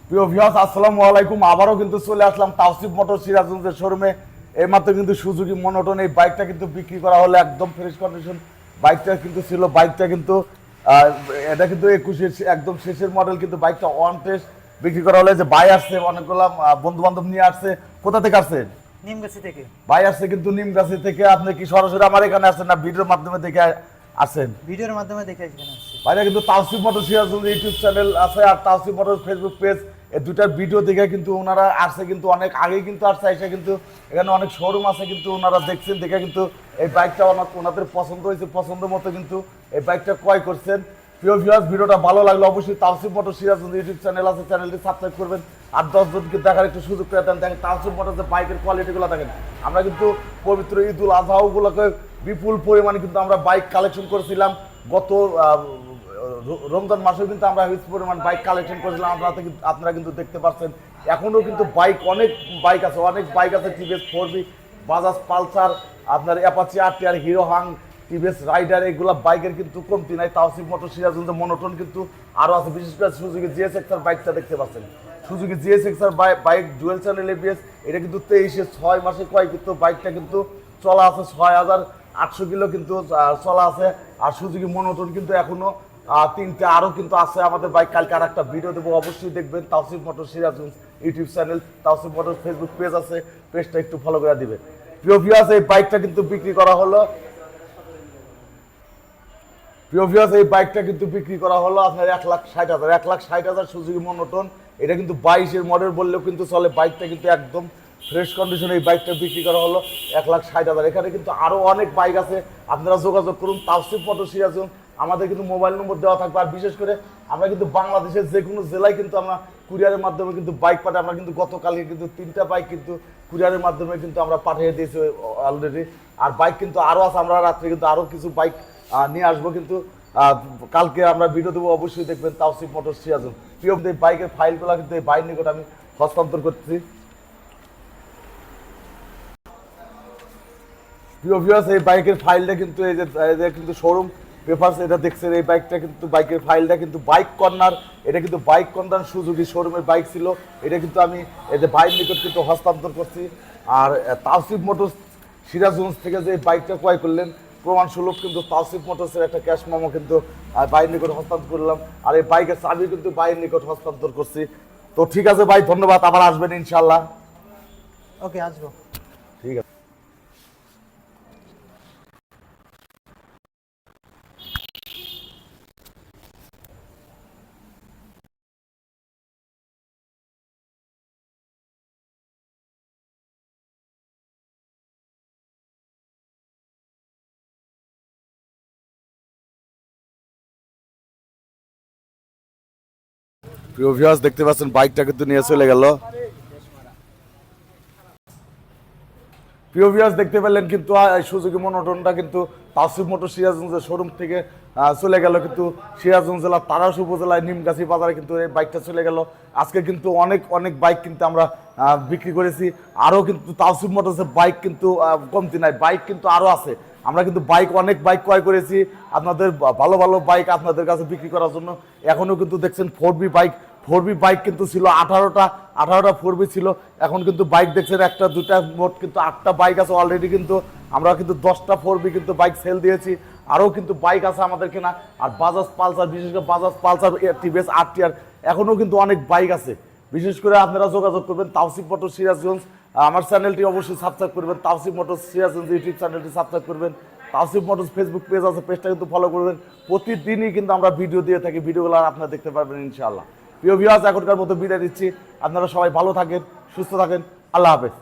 প্রিয় ভিউয়ার্স, আসসালামু আলাইকুম। আবারও কিন্তু চলে আসলাম তাওসিফ মোটর সিরাজগঞ্জের শোরুমে। এইমাত্র কিন্তু সুজুকি মনোটন এই বাইকটা কিন্তু বিক্রি করা হলো, একদম ফ্রেশ কন্ডিশন বাইকটা কিন্তু ছিল। বাইকটা কিন্তু এটা কিন্তু 21-এর একদম শেষের মডেল, কিন্তু বাইকটা অন টেস্ট বিক্রি করা হলো। যে ভাই আসছে, অনেকগুলো বন্ধু বান্ধব নিয়ে আসছে। কোথা থেকে আসছেন? নিমগাছি থেকে। ভাই আসছে কিন্তু নিমগাছি থেকে। আপনি কি সরাসরি আমার এখানে আসছেন না ভিডিওর মাধ্যমে দেখে আসছেন? ভিডিওর মাধ্যমে দেখে এখানে আসছি। ভাইরা কিন্তু Tawsif motor Sirajganj YouTube channel আছে আর তাওসিফ মোটর ফেসবুক পেজ, এই দুটার ভিডিও দেখে কিন্তু ওনারা আসছে, কিন্তু অনেক আগেই কিন্তু আসছে। এসে কিন্তু এখানে অনেক শোরুম আছে, কিন্তু ওনারা দেখছেন, দেখে কিন্তু এই বাইকটা ওনাদের পছন্দ হয়েছে, পছন্দ মতো কিন্তু এই বাইকটা ক্রয় করছেন। প্রিয় ভিউয়ার্স, ভিডিওটা ভালো লাগলে অবশ্যই Tawsif motor Sirajganj YouTube channel আছে, চ্যানেলটি সাবস্ক্রাইব করবেন। আর 10 জনকে দেখার একটু সুযোগ করে দেন। দেখেন তাওসিফ মোটর যে বাইকের কোয়ালিটিগুলো দেখেন। আমরা কিন্তু পবিত্র ঈদুল আজহাগুলোকে বিপুল পরিমাণে কিন্তু আমরা বাইক কালেকশন করেছিলাম। গত রমজান মাসেও কিন্তু আমরা হিউজ পরিমাণ বাইক কালেকশন করেছিলাম। আপনারা কিন্তু দেখতে পাচ্ছেন এখনও কিন্তু বাইক অনেক বাইক আছে টিভিএস 4B, বাজাজ পালসার, আপনার Apache RTR, Hero Hunk, TVS Raider, এগুলো বাইকের কিন্তু কমতি নাই। তাওসিফ মোটর সিরাজগঞ্জ মনোটন কিন্তু আরও আছে, বিশেষ করে সুজুকি GSX-R বাইকটা দেখতে পাচ্ছেন। Suzuki GSX-R bike dual channel ABS, এটা কিন্তু 23-6 মাসে ক্রয়, কিন্তু বাইকটা কিন্তু চলা আছে 6800 কিলো কিন্তু চলা আছে। আর সুজুকি মনোটন কিন্তু এখনো 3টে আরও কিন্তু আছে আমাদের বাইক। কালকে আর একটা ভিডিও দেবো, অবশ্যই দেখবেন। Tawsif motor Sirajganj YouTube channel, Tawsif motor Facebook page আছে, পেজটা একটু ফলো করে দিবেন। প্রিয় ভিউয়ার্স, এই বাইকটা কিন্তু বিক্রি করা হলো। এই বাইকটা কিন্তু বিক্রি করা হলো আপনার 1,60,000 সুজুকি মনোটন। এটা কিন্তু 22-এর মডেল বললেও কিন্তু চলে। বাইকটা কিন্তু একদম ফ্রেশ কন্ডিশনে এই বাইকটা বিক্রি করা হলো 1,60,000। এখানে কিন্তু আরও অনেক বাইক আছে, আপনারা যোগাযোগ করুন। তাওসিফ মোটর সিরাজগঞ্জ আমাদের কিন্তু মোবাইল নম্বর দেওয়া থাকবে। আর বিশেষ করে আমরা কিন্তু বাংলাদেশের যে কোনো জেলায় কিন্তু আমরা কুরিয়ারের মাধ্যমে কিন্তু বাইক পাঠাই। আমরা কিন্তু গতকালকে কিন্তু 3টা বাইক কিন্তু কুরিয়ারের মাধ্যমে কিন্তু আমরা পাঠিয়ে দিয়েছি অলরেডি। আর বাইক কিন্তু আরও আছে, আমরা রাত্রে কিন্তু আরও কিছু বাইক নিয়ে আসবো, কিন্তু কালকে আমরা ভিডিও দেবো, অবশ্যই দেখবেন তাওসিফ মোটর সিরাজগঞ্জ। প্রিয় বাইকের ফাইলগুলো কিন্তু এই বাইর নিকট আমি হস্তান্তর করছি। প্রিয় ভিউয়ার্স, এই বাইকের ফাইলটা কিন্তু এই যে কিন্তু শোরুম পেপারস, এটা দেখছেন। এই বাইকটা কিন্তু বাইকের ফাইলটা কিন্তু বাইক কর্নার, এটা কিন্তু বাইক কর্নার সুজুকি শোরুমের বাইক ছিল। এটা কিন্তু আমি এই যে বাইর নিকট কিন্তু হস্তান্তর করছি। আর তাওসিফ মোটর সিরাজগঞ্জ থেকে যে বাইকটা ক্রয় করলেন, প্রমাণস্বরূপ কিন্তু তাওসিফ মোটরসের একটা ক্যাশ মেমো কিন্তু বাইরের নিকট হস্তান্তর করলাম। আর এই বাইকের চাবি কিন্তু বাইরের নিকট হস্তান্তর করছি। তো ঠিক আছে ভাই, ধন্যবাদ। আবার আসবেন ইনশাল্লাহ। ওকে, আসবো। ঠিক আছে। প্রিয় ভিউয়ার্স, দেখতে পাচ্ছেন বাইকটা কিন্তু নিয়ে চলে গেল। প্রিয় ভিউয়ার্স, দেখতে পেলেন কিন্তু সুজুকি মনোটনটা কিন্তু তাওসিফ মোটর সিরাজগঞ্জের শোরুম থেকে চলে গেল, কিন্তু সিরাজগঞ্জ জেলার তারাস উপজেলায় নিমগাছি বাজারে কিন্তু এই বাইকটা চলে গেল। আজকে কিন্তু অনেক বাইক কিন্তু আমরা বিক্রি করেছি। আরও কিন্তু তাওসিফ মোটরসের বাইক কিন্তু কমতি নাই, বাইক কিন্তু আরও আছে। আমরা কিন্তু অনেক বাইক ক্রয় করেছি আপনাদের ভালো বাইক আপনাদের কাছে বিক্রি করার জন্য। এখনও কিন্তু দেখছেন 4B বাইক কিন্তু ছিল 18টা 4B ছিল। এখন কিন্তু বাইক দেখছেন 1টা 2টা মোট কিন্তু 8টা বাইক আছে অলরেডি। কিন্তু আমরা কিন্তু 10টা 4B কিন্তু বাইক সেল দিয়েছি। আরও কিন্তু বাইক আছে আমাদের কেনা। আর বাজাজ পালসার, বিশেষ করে বাজাজ পালসার, টিভিএস RTR, এখনও কিন্তু অনেক বাইক আছে। বিশেষ করে আপনারা যোগাযোগ করবেন তাওসিফ মোটর সিরাজগঞ্জ। আমার চ্যানেলটি অবশ্যই সাবস্ক্রাইব করবেন, তাওসিফ মোটর সিরাজগঞ্জ ইউটিউব চ্যানেলটি সাবস্ক্রাইব করবেন। তাওসিফ মোটর ফেসবুক পেজ আছে, পেজটা কিন্তু ফলো করবেন। প্রতিদিনই কিন্তু আমরা ভিডিও দিয়ে থাকি, ভিডিওগুলো আপনারা দেখতে পারবেন ইনশাআল্লাহ। প্রিয় ভিউয়ার্স, এখনকার মতো বিদায় দিচ্ছি। আপনারা সবাই ভালো থাকেন, সুস্থ থাকেন। আল্লাহ হাফেজ।